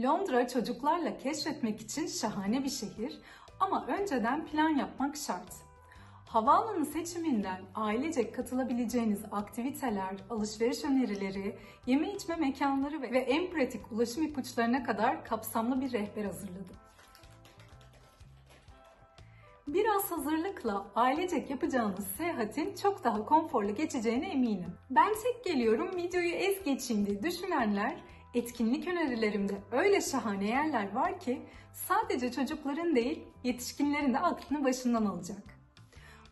Londra çocuklarla keşfetmek için şahane bir şehir ama önceden plan yapmak şart. Havaalanı seçiminden ailecek katılabileceğiniz aktiviteler, alışveriş önerileri, yeme içme mekanları ve en pratik ulaşım ipuçlarına kadar kapsamlı bir rehber hazırladım. Biraz hazırlıkla ailecek yapacağınız seyahatin çok daha konforlu geçeceğine eminim. Ben tek geliyorum, videoyu ez geçeyim diye düşünenler, etkinlik önerilerimde öyle şahane yerler var ki sadece çocukların değil, yetişkinlerin de aklını başından alacak.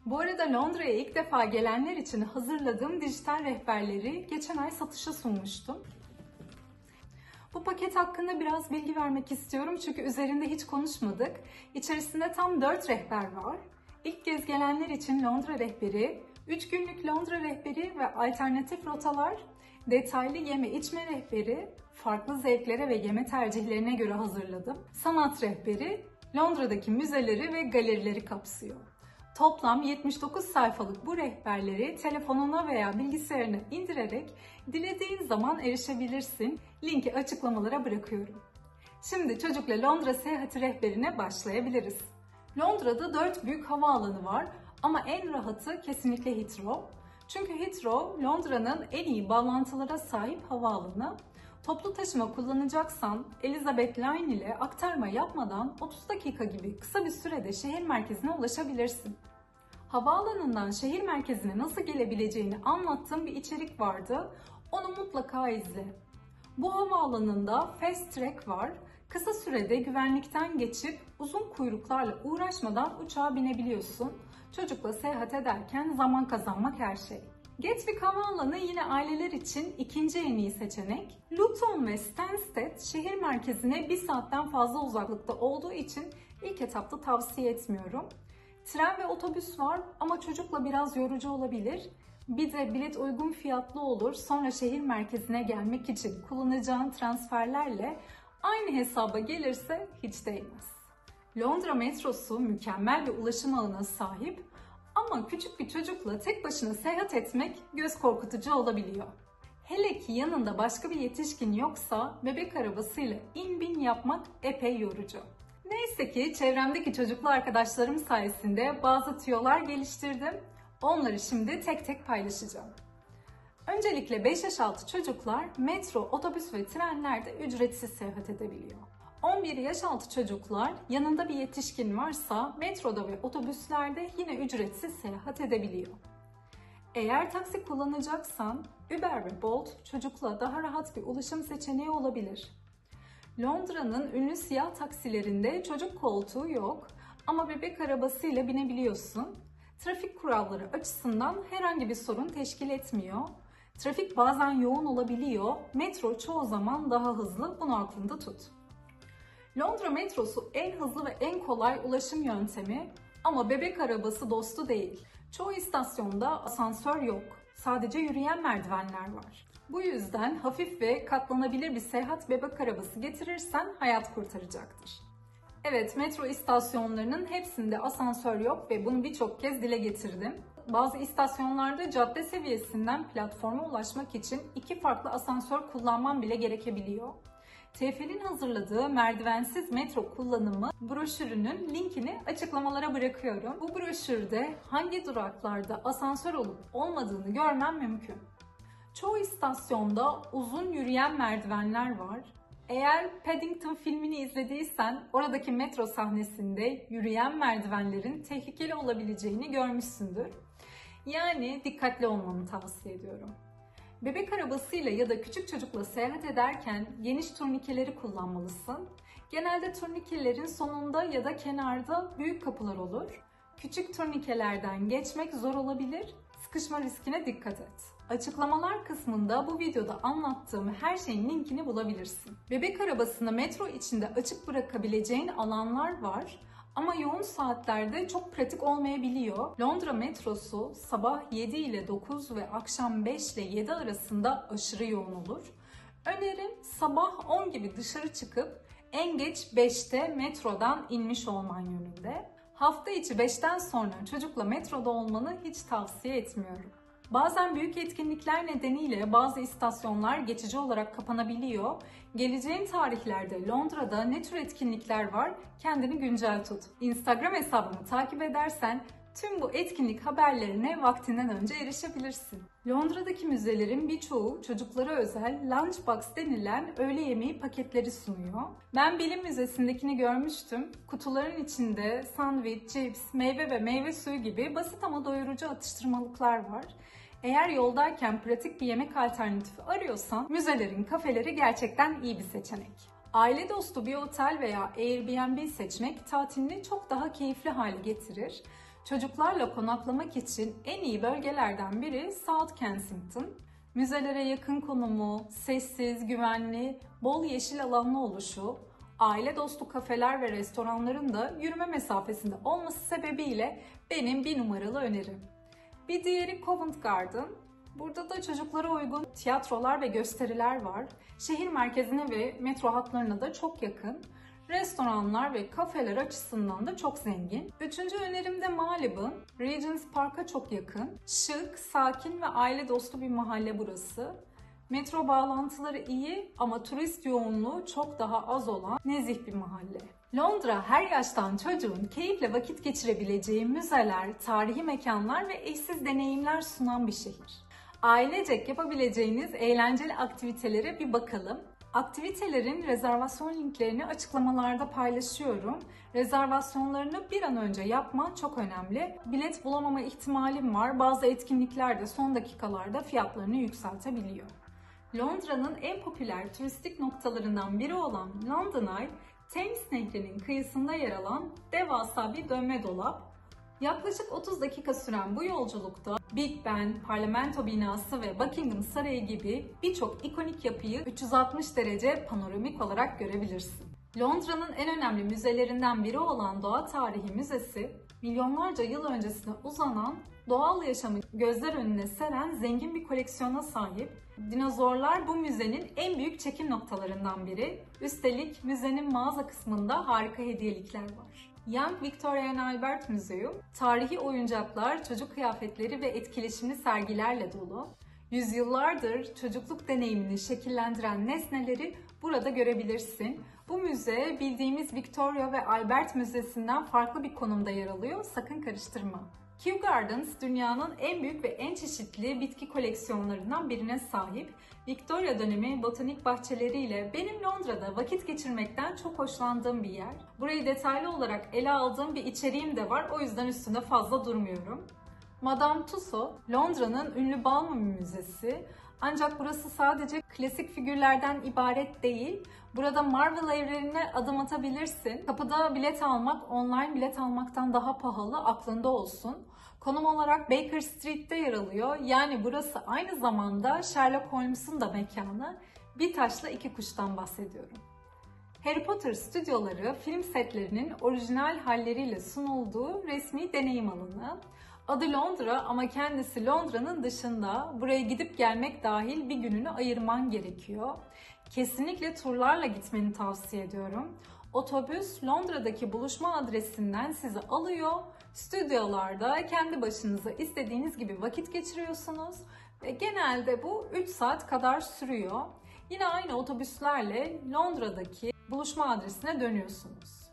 Bu arada Londra'ya ilk defa gelenler için hazırladığım dijital rehberleri geçen ay satışa sunmuştum. Bu paket hakkında biraz bilgi vermek istiyorum çünkü üzerinde hiç konuşmadık. İçerisinde tam 4 rehber var. İlk kez gelenler için Londra rehberi, 3 günlük Londra rehberi ve alternatif rotalar, detaylı yeme içme rehberi, farklı zevklere ve yeme tercihlerine göre hazırladım. Sanat rehberi, Londra'daki müzeleri ve galerileri kapsıyor. Toplam 79 sayfalık bu rehberleri telefonuna veya bilgisayarına indirerek dilediğin zaman erişebilirsin. Linki açıklamalara bırakıyorum. Şimdi çocukla Londra seyahati rehberine başlayabiliriz. Londra'da 4 büyük havaalanı var ama en rahatı kesinlikle Heathrow. Çünkü Heathrow Londra'nın en iyi bağlantılara sahip havaalanı. Toplu taşıma kullanacaksan Elizabeth Line ile aktarma yapmadan 30 dakika gibi kısa bir sürede şehir merkezine ulaşabilirsin. Havaalanından şehir merkezine nasıl gelebileceğini anlattığım bir içerik vardı. Onu mutlaka izle. Bu havaalanında Fast Track var. Kısa sürede güvenlikten geçip uzun kuyruklarla uğraşmadan uçağa binebiliyorsun. Çocukla seyahat ederken zaman kazanmak her şey. Gatwick Havaalanı yine aileler için ikinci en iyi seçenek. Luton ve Stansted şehir merkezine 1 saatten fazla uzaklıkta olduğu için ilk etapta tavsiye etmiyorum. Tren ve otobüs var ama çocukla biraz yorucu olabilir. Bir de bilet uygun fiyatlı olur. Sonra şehir merkezine gelmek için kullanacağın transferlerle aynı hesaba gelirse hiç değmez. Londra metrosu mükemmel bir ulaşım ağına sahip ama küçük bir çocukla tek başına seyahat etmek göz korkutucu olabiliyor. Hele ki yanında başka bir yetişkin yoksa bebek arabasıyla in bin yapmak epey yorucu. Neyse ki çevremdeki çocuklu arkadaşlarım sayesinde bazı tüyolar geliştirdim. Onları şimdi tek tek paylaşacağım. Öncelikle 5 yaş altı çocuklar metro, otobüs ve trenlerde ücretsiz seyahat edebiliyor. 11 yaş altı çocuklar yanında bir yetişkin varsa metroda ve otobüslerde yine ücretsiz seyahat edebiliyor. Eğer taksi kullanacaksan Uber ve Bolt çocukla daha rahat bir ulaşım seçeneği olabilir. Londra'nın ünlü siyah taksilerinde çocuk koltuğu yok ama bebek arabasıyla binebiliyorsun. Trafik kuralları açısından herhangi bir sorun teşkil etmiyor. Trafik bazen yoğun olabiliyor. Metro çoğu zaman daha hızlı, bunu aklında tut. Londra metrosu en hızlı ve en kolay ulaşım yöntemi ama bebek arabası dostu değil. Çoğu istasyonda asansör yok. Sadece yürüyen merdivenler var. Bu yüzden hafif ve katlanabilir bir seyahat bebek arabası getirirsen hayat kurtaracaktır. Evet, metro istasyonlarının hepsinde asansör yok ve bunu birçok kez dile getirdim. Bazı istasyonlarda cadde seviyesinden platforma ulaşmak için 2 farklı asansör kullanman bile gerekebiliyor. TFL'in hazırladığı merdivensiz metro kullanımı broşürünün linkini açıklamalara bırakıyorum. Bu broşürde hangi duraklarda asansör olup olmadığını görmen mümkün. Çoğu istasyonda uzun yürüyen merdivenler var. Eğer Paddington filmini izlediysen oradaki metro sahnesinde yürüyen merdivenlerin tehlikeli olabileceğini görmüşsündür. Yani dikkatli olmanı tavsiye ediyorum. Bebek arabasıyla ya da küçük çocukla seyahat ederken geniş turnikeleri kullanmalısın. Genelde turnikelerin sonunda ya da kenarda büyük kapılar olur. Küçük turnikelerden geçmek zor olabilir, sıkışma riskine dikkat et. Açıklamalar kısmında bu videoda anlattığım her şeyin linkini bulabilirsin. Bebek arabasını metro içinde açık bırakabileceğin alanlar var. Ama yoğun saatlerde çok pratik olmayabiliyor. Londra metrosu sabah 7 ile 9 ve akşam 5 ile 7 arasında aşırı yoğun olur. Önerim sabah 10 gibi dışarı çıkıp en geç 5'te metrodan inmiş olman yönünde. Hafta içi 5'ten sonra çocukla metroda olmanı hiç tavsiye etmiyorum. Bazen büyük etkinlikler nedeniyle bazı istasyonlar geçici olarak kapanabiliyor. Geleceğin tarihlerde Londra'da ne tür etkinlikler var? Kendini güncel tut. Instagram hesabımı takip edersen tüm bu etkinlik haberlerine vaktinden önce erişebilirsin. Londra'daki müzelerin birçoğu çocuklara özel lunchbox denilen öğle yemeği paketleri sunuyor. Ben Bilim Müzesi'ndekini görmüştüm. Kutuların içinde sandviç, cips, meyve ve meyve suyu gibi basit ama doyurucu atıştırmalıklar var. Eğer yoldayken pratik bir yemek alternatifi arıyorsan müzelerin kafeleri gerçekten iyi bir seçenek. Aile dostu bir otel veya Airbnb seçmek tatilini çok daha keyifli hale getirir. Çocuklarla konaklamak için en iyi bölgelerden biri South Kensington. Müzelere yakın konumu, sessiz, güvenli, bol yeşil alanlı oluşu, aile dostu kafeler ve restoranların da yürüme mesafesinde olması sebebiyle benim bir numaralı önerim. Bir diğeri Covent Garden. Burada da çocuklara uygun tiyatrolar ve gösteriler var. Şehir merkezine ve metro hatlarına da çok yakın. Restoranlar ve kafeler açısından da çok zengin. Üçüncü önerim de Malibu. Regent's Park'a çok yakın. Şık, sakin ve aile dostu bir mahalle burası. Metro bağlantıları iyi ama turist yoğunluğu çok daha az olan nezih bir mahalle. Londra her yaştan çocuğun keyifle vakit geçirebileceği müzeler, tarihi mekanlar ve eşsiz deneyimler sunan bir şehir. Ailecek yapabileceğiniz eğlenceli aktivitelere bir bakalım. Aktivitelerin rezervasyon linklerini açıklamalarda paylaşıyorum. Rezervasyonlarını bir an önce yapman çok önemli. Bilet bulamama ihtimalim var. Bazı etkinlikler de son dakikalarda fiyatlarını yükseltebiliyor. Londra'nın en popüler turistik noktalarından biri olan London Eye, Thames Nehri'nin kıyısında yer alan devasa bir dönme dolap. Yaklaşık 30 dakika süren bu yolculukta Big Ben, Parlamento binası ve Buckingham Sarayı gibi birçok ikonik yapıyı 360 derece panoramik olarak görebilirsin. Londra'nın en önemli müzelerinden biri olan Doğa Tarihi Müzesi, milyonlarca yıl öncesine uzanan doğal yaşamı gözler önüne seren zengin bir koleksiyona sahip. Dinozorlar bu müzenin en büyük çekim noktalarından biri. Üstelik müzenin mağaza kısmında harika hediyelikler var. Young Victoria and Albert Müzesi, tarihi oyuncaklar, çocuk kıyafetleri ve etkileşimli sergilerle dolu. Yüzyıllardır çocukluk deneyimini şekillendiren nesneleri burada görebilirsin. Bu müze bildiğimiz Victoria ve Albert Müzesi'nden farklı bir konumda yer alıyor, sakın karıştırma. Kew Gardens dünyanın en büyük ve en çeşitli bitki koleksiyonlarından birine sahip. Victoria dönemi botanik bahçeleriyle benim Londra'da vakit geçirmekten çok hoşlandığım bir yer. Burayı detaylı olarak ele aldığım bir içeriğim de var, o yüzden üstünde fazla durmuyorum. Madame Tussauds, Londra'nın ünlü Balmain Müzesi. Ancak burası sadece klasik figürlerden ibaret değil. Burada Marvel evrenine adım atabilirsin. Kapıda bilet almak online bilet almaktan daha pahalı, aklında olsun. Konum olarak Baker Street'te yer alıyor. Yani burası aynı zamanda Sherlock Holmes'un da mekanı. Bir taşla iki kuştan bahsediyorum. Harry Potter stüdyoları film setlerinin orijinal halleriyle sunulduğu resmi deneyim alanı. Adı Londra ama kendisi Londra'nın dışında. Buraya gidip gelmek dahil bir gününü ayırman gerekiyor. Kesinlikle turlarla gitmeni tavsiye ediyorum. Otobüs Londra'daki buluşma adresinden sizi alıyor. Stüdyolarda kendi başınıza istediğiniz gibi vakit geçiriyorsunuz. Ve genelde bu 3 saat kadar sürüyor. Yine aynı otobüslerle Londra'daki buluşma adresine dönüyorsunuz.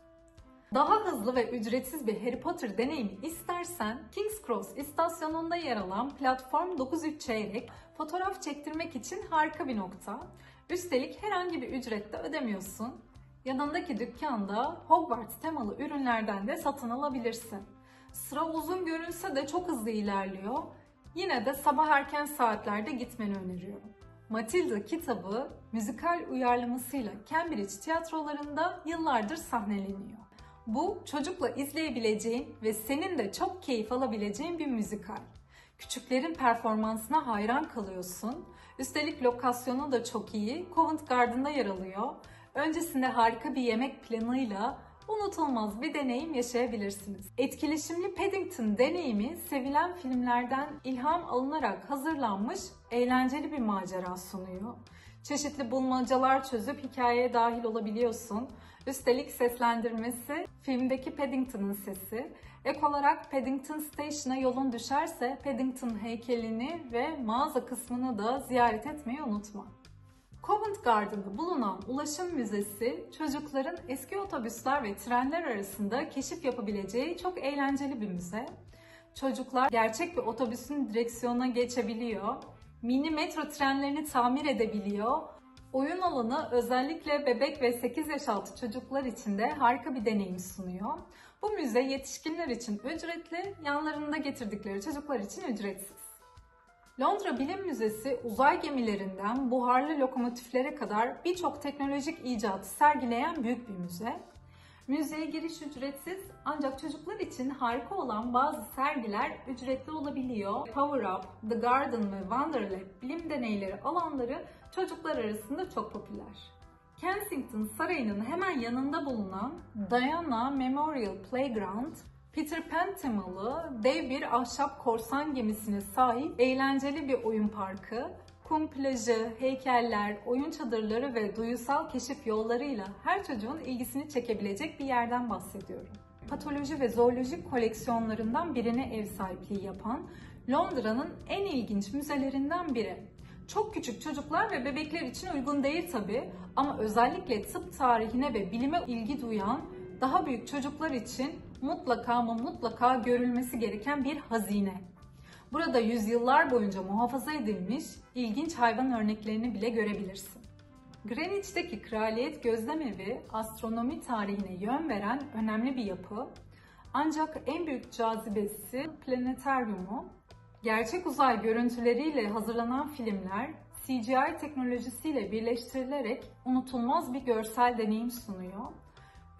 Daha hızlı ve ücretsiz bir Harry Potter deneyimi istersen King's Cross istasyonunda yer alan platform 9.3 çeyrek fotoğraf çektirmek için harika bir nokta. Üstelik herhangi bir ücret de ödemiyorsun. Yanındaki dükkanda Hogwarts temalı ürünlerden de satın alabilirsin. Sıra uzun görünse de çok hızlı ilerliyor. Yine de sabah erken saatlerde gitmeni öneriyorum. Matilda kitabı müzikal uyarlamasıyla Cambridge tiyatrolarında yıllardır sahneleniyor. Bu çocukla izleyebileceğin ve senin de çok keyif alabileceğin bir müzikal. Küçüklerin performansına hayran kalıyorsun. Üstelik lokasyonu da çok iyi. Covent Garden'da yer alıyor. Öncesinde harika bir yemek planıyla unutulmaz bir deneyim yaşayabilirsiniz. Etkileşimli Paddington deneyimi sevilen filmlerden ilham alınarak hazırlanmış eğlenceli bir macera sunuyor. Çeşitli bulmacalar çözüp hikayeye dahil olabiliyorsun. Üstelik seslendirmesi filmdeki Paddington'ın sesi. Ek olarak Paddington Station'a yolun düşerse Paddington heykelini ve mağaza kısmını da ziyaret etmeyi unutma. Covent Garden'da bulunan Ulaşım Müzesi, çocukların eski otobüsler ve trenler arasında keşif yapabileceği çok eğlenceli bir müze. Çocuklar gerçek bir otobüsün direksiyonuna geçebiliyor, mini metro trenlerini tamir edebiliyor. Oyun alanı özellikle bebek ve 8 yaş altı çocuklar için de harika bir deneyim sunuyor. Bu müze yetişkinler için ücretli, yanlarında getirdikleri çocuklar için ücretsiz. Londra Bilim Müzesi uzay gemilerinden buharlı lokomotiflere kadar birçok teknolojik icatı sergileyen büyük bir müze. Müzeye giriş ücretsiz ancak çocuklar için harika olan bazı sergiler ücretli olabiliyor. Power Up, The Garden ve Wonderlab bilim deneyleri alanları çocuklar arasında çok popüler. Kensington Sarayı'nın hemen yanında bulunan Diana Memorial Playground, Peter Pan temalı dev bir ahşap korsan gemisine sahip eğlenceli bir oyun parkı, kum plajı, heykeller, oyun çadırları ve duyusal keşif yollarıyla her çocuğun ilgisini çekebilecek bir yerden bahsediyorum. Patoloji ve zoolojik koleksiyonlarından birine ev sahipliği yapan Londra'nın en ilginç müzelerinden biri. Çok küçük çocuklar ve bebekler için uygun değil tabii ama özellikle tıp tarihine ve bilime ilgi duyan daha büyük çocuklar için mutlaka görülmesi gereken bir hazine. Burada yüzyıllar boyunca muhafaza edilmiş ilginç hayvan örneklerini bile görebilirsin. Greenwich'teki Kraliyet Gözlemevi astronomi tarihine yön veren önemli bir yapı. Ancak en büyük cazibesi planetaryumu. Gerçek uzay görüntüleriyle hazırlanan filmler CGI teknolojisiyle birleştirilerek unutulmaz bir görsel deneyim sunuyor.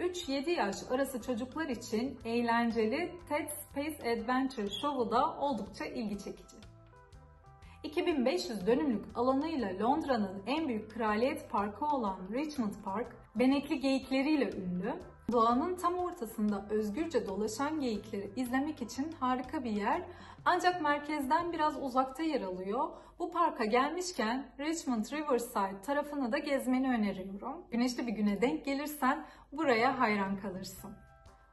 3-7 yaş arası çocuklar için eğlenceli TED Space Adventure Show'u da oldukça ilgi çekici. 2500 dönümlük alanıyla Londra'nın en büyük kraliyet parkı olan Richmond Park, benekli geyikleriyle ünlü. Doğanın tam ortasında özgürce dolaşan geyikleri izlemek için harika bir yer, ancak merkezden biraz uzakta yer alıyor. Bu parka gelmişken Richmond Riverside tarafını da gezmeni öneriyorum. Güneşli bir güne denk gelirsen buraya hayran kalırsın.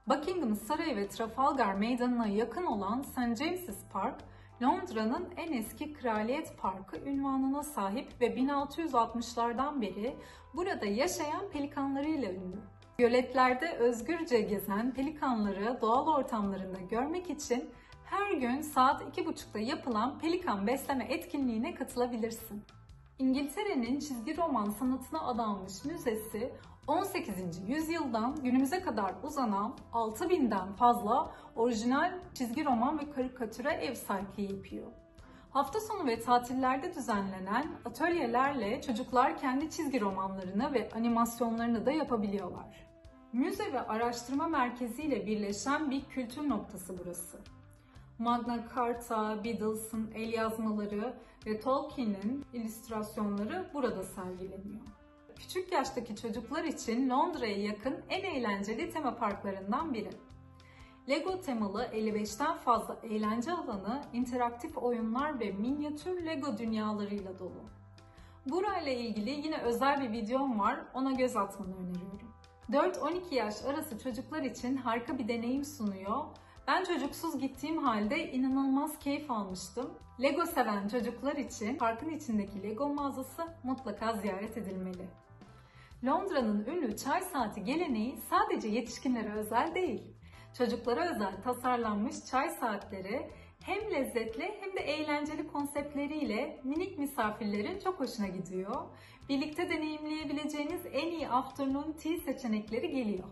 Buckingham Sarayı ve Trafalgar Meydanı'na yakın olan St. James's Park, Londra'nın en eski kraliyet parkı unvanına sahip ve 1660'lardan beri burada yaşayan pelikanlarıyla ünlü. Göletlerde özgürce gezen pelikanları doğal ortamlarında görmek için her gün saat 2.30'da yapılan pelikan besleme etkinliğine katılabilirsin. İngiltere'nin çizgi roman sanatına adanmış müzesi, 18. yüzyıldan günümüze kadar uzanan 6000'den fazla orijinal çizgi roman ve karikatüre ev sahipliği yapıyor. Hafta sonu ve tatillerde düzenlenen atölyelerle çocuklar kendi çizgi romanlarını ve animasyonlarını da yapabiliyorlar. Müze ve araştırma merkezi ile birleşen bir kültür noktası burası. Magna Carta, Beatles'ın el yazmaları ve Tolkien'in illüstrasyonları burada sergileniyor. Küçük yaştaki çocuklar için Londra'ya yakın en eğlenceli tema parklarından biri. Lego temalı 55'ten fazla eğlence alanı, interaktif oyunlar ve minyatür Lego dünyalarıyla dolu. Burayla ilgili yine özel bir videom var, ona göz atmanı öneriyorum. 4-12 yaş arası çocuklar için harika bir deneyim sunuyor. Ben çocuksuz gittiğim halde inanılmaz keyif almıştım. Lego seven çocuklar için parkın içindeki Lego mağazası mutlaka ziyaret edilmeli. Londra'nın ünlü çay saati geleneği sadece yetişkinlere özel değil. Çocuklara özel tasarlanmış çay saatleri hem lezzetli hem de eğlenceli konseptleriyle minik misafirlerin çok hoşuna gidiyor. Birlikte deneyimleyebileceğiniz en iyi afternoon tea seçenekleri geliyor.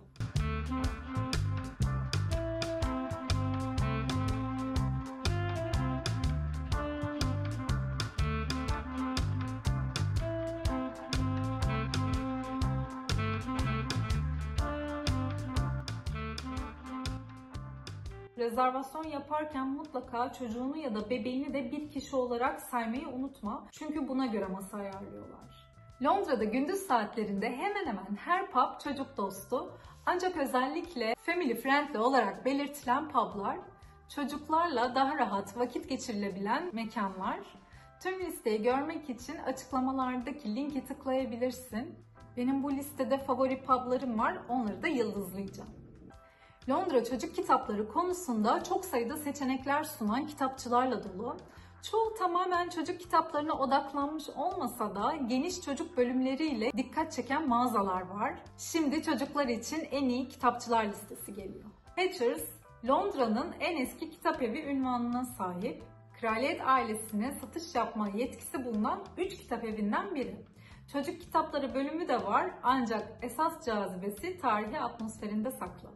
Rezervasyon yaparken mutlaka çocuğunu ya da bebeğini de bir kişi olarak saymayı unutma. Çünkü buna göre masa ayarlıyorlar. Londra'da gündüz saatlerinde hemen hemen her pub çocuk dostu. Ancak özellikle family friendly olarak belirtilen publar çocuklarla daha rahat vakit geçirilebilen mekanlar. Tüm listeyi görmek için açıklamalardaki linki tıklayabilirsin. Benim bu listede favori publarım var, onları da yıldızlayacağım. Londra çocuk kitapları konusunda çok sayıda seçenekler sunan kitapçılarla dolu. Çoğu tamamen çocuk kitaplarına odaklanmış olmasa da geniş çocuk bölümleriyle dikkat çeken mağazalar var. Şimdi çocuklar için en iyi kitapçılar listesi geliyor. Hatchers, Londra'nın en eski kitap evi ünvanına sahip. Kraliyet ailesine satış yapma yetkisi bulunan 3 kitap evinden biri. Çocuk kitapları bölümü de var ancak esas cazibesi tarihi atmosferinde saklı.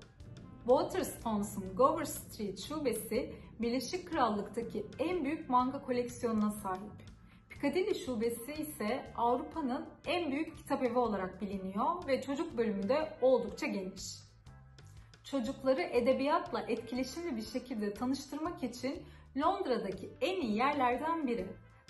Waterstones'un Gower Street şubesi Birleşik Krallık'taki en büyük manga koleksiyonuna sahip. Piccadilly şubesi ise Avrupa'nın en büyük kitap evi olarak biliniyor ve çocuk bölümü de oldukça geniş. Çocukları edebiyatla etkileşimli bir şekilde tanıştırmak için Londra'daki en iyi yerlerden biri.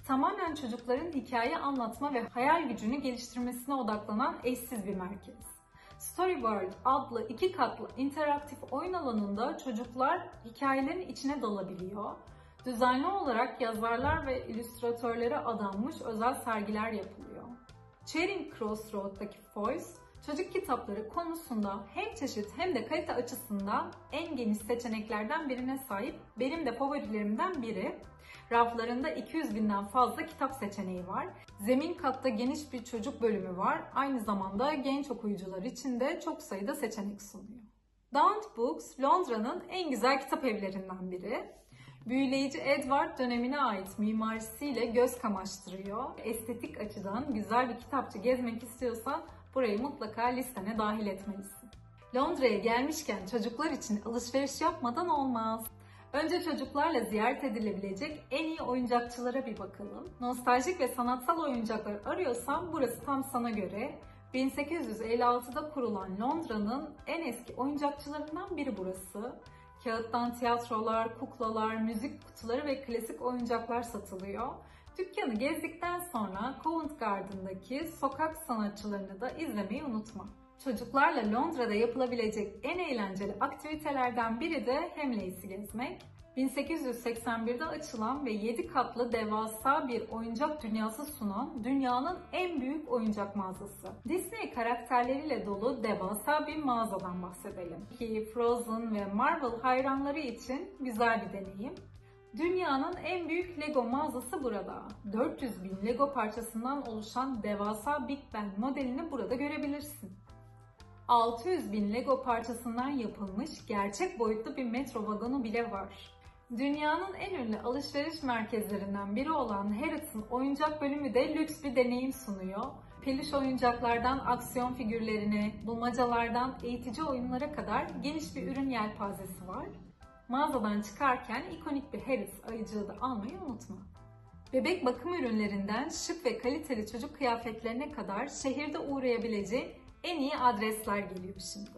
Tamamen çocukların hikaye anlatma ve hayal gücünü geliştirmesine odaklanan eşsiz bir merkez. Storyworld adlı 2 katlı interaktif oyun alanında çocuklar hikayelerin içine dalabiliyor. Düzenli olarak yazarlar ve illüstratörlere adanmış özel sergiler yapılıyor. Charing Cross Road'daki Foyles, çocuk kitapları konusunda hem çeşit hem de kalite açısından en geniş seçeneklerden birine sahip. Benim de favorilerimden biri. Raflarında 200 binden fazla kitap seçeneği var. Zemin katta geniş bir çocuk bölümü var. Aynı zamanda genç okuyucular için de çok sayıda seçenek sunuyor. Daunt Books, Londra'nın en güzel kitap evlerinden biri. Büyüleyici Edward dönemine ait mimarisiyle göz kamaştırıyor. Estetik açıdan güzel bir kitapçı gezmek istiyorsan burayı mutlaka listene dahil etmelisin. Londra'ya gelmişken çocuklar için alışveriş yapmadan olmaz. Önce çocuklarla ziyaret edilebilecek en iyi oyuncakçılara bir bakalım. Nostaljik ve sanatsal oyuncaklar arıyorsan burası tam sana göre. 1856'da kurulan Londra'nın en eski oyuncakçılarından biri burası. Kağıttan tiyatrolar, kuklalar, müzik kutuları ve klasik oyuncaklar satılıyor. Dükkanı gezdikten sonra Covent Garden'daki sokak sanatçılarını da izlemeyi unutma. Çocuklarla Londra'da yapılabilecek en eğlenceli aktivitelerden biri de Hamleys'i gezmek. 1881'de açılan ve 7 katlı devasa bir oyuncak dünyası sunan dünyanın en büyük oyuncak mağazası. Disney karakterleriyle dolu devasa bir mağazadan bahsedelim. Ki Frozen ve Marvel hayranları için güzel bir deneyim. Dünyanın en büyük Lego mağazası burada. 400 bin Lego parçasından oluşan devasa Big Ben modelini burada görebilirsin. 600 bin Lego parçasından yapılmış gerçek boyutlu bir metro vagonu bile var. Dünyanın en ünlü alışveriş merkezlerinden biri olan Harrods'ın oyuncak bölümü de lüks bir deneyim sunuyor. Peluş oyuncaklardan aksiyon figürlerine, bulmacalardan eğitici oyunlara kadar geniş bir ürün yelpazesi var. Mağazadan çıkarken ikonik bir Harrods ayıcığı da almayı unutma. Bebek bakım ürünlerinden şık ve kaliteli çocuk kıyafetlerine kadar şehirde uğrayabileceğin en iyi adresler geliyor şimdi.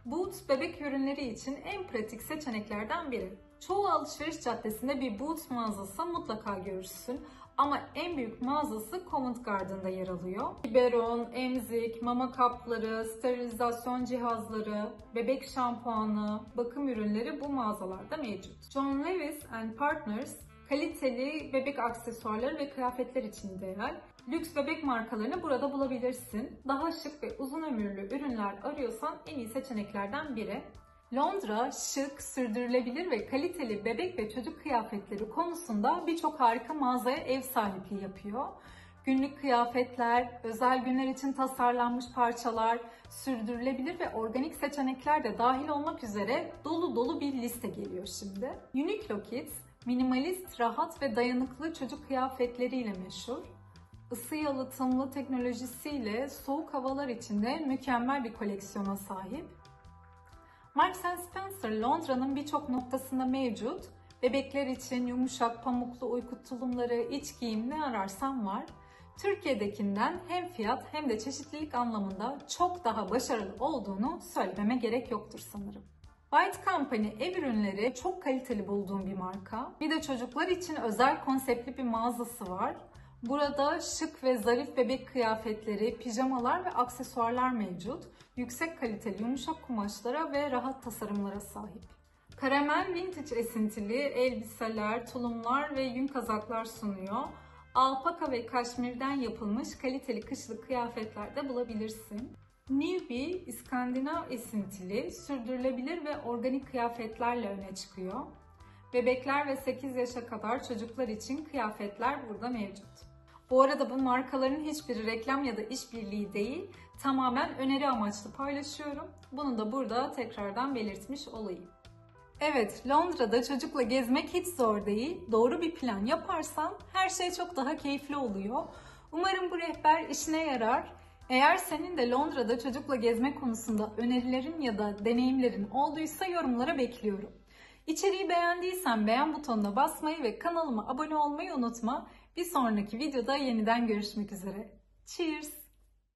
Boots bebek ürünleri için en pratik seçeneklerden biri. Çoğu alışveriş caddesinde bir Boots mağazası mutlaka görürsün ama en büyük mağazası Covent Garden'da yer alıyor. Biberon, emzik, mama kapları, sterilizasyon cihazları, bebek şampuanı, bakım ürünleri bu mağazalarda mevcut. John Lewis and Partners kaliteli bebek aksesuarları ve kıyafetler için ideal. Lüks bebek markalarını burada bulabilirsin. Daha şık ve uzun ömürlü ürünler arıyorsan en iyi seçeneklerden biri. Londra şık, sürdürülebilir ve kaliteli bebek ve çocuk kıyafetleri konusunda birçok harika mağazaya ev sahipliği yapıyor. Günlük kıyafetler, özel günler için tasarlanmış parçalar, sürdürülebilir ve organik seçenekler de dahil olmak üzere dolu dolu bir liste geliyor şimdi. Uniqlo Kids, minimalist, rahat ve dayanıklı çocuk kıyafetleriyle meşhur. Isı yalıtımlı teknolojisiyle soğuk havalar içinde mükemmel bir koleksiyona sahip. Marks & Spencer Londra'nın birçok noktasında mevcut. Bebekler için yumuşak pamuklu uyku tulumları, iç giyim ne ararsan var. Türkiye'dekinden hem fiyat hem de çeşitlilik anlamında çok daha başarılı olduğunu söylememe gerek yoktur sanırım. White Company ev ürünleri çok kaliteli bulduğum bir marka. Bir de çocuklar için özel konseptli bir mağazası var. Burada şık ve zarif bebek kıyafetleri, pijamalar ve aksesuarlar mevcut. Yüksek kaliteli yumuşak kumaşlara ve rahat tasarımlara sahip. Karamel vintage esintili elbiseler, tulumlar ve yün kazaklar sunuyor. Alpaka ve kaşmirden yapılmış kaliteli kışlık kıyafetler de bulabilirsin. Newbie, İskandinav esintili, sürdürülebilir ve organik kıyafetlerle öne çıkıyor. Bebekler ve 8 yaşa kadar çocuklar için kıyafetler burada mevcut. Bu arada bu markaların hiçbiri reklam ya da işbirliği değil, tamamen öneri amaçlı paylaşıyorum. Bunu da burada tekrardan belirtmiş olayım. Evet, Londra'da çocukla gezmek hiç zor değil. Doğru bir plan yaparsan her şey çok daha keyifli oluyor. Umarım bu rehber işine yarar. Eğer senin de Londra'da çocukla gezme konusunda önerilerin ya da deneyimlerin olduysa yorumlara bekliyorum. İçeriği beğendiysen beğen butonuna basmayı ve kanalıma abone olmayı unutma. Bir sonraki videoda yeniden görüşmek üzere. Cheers!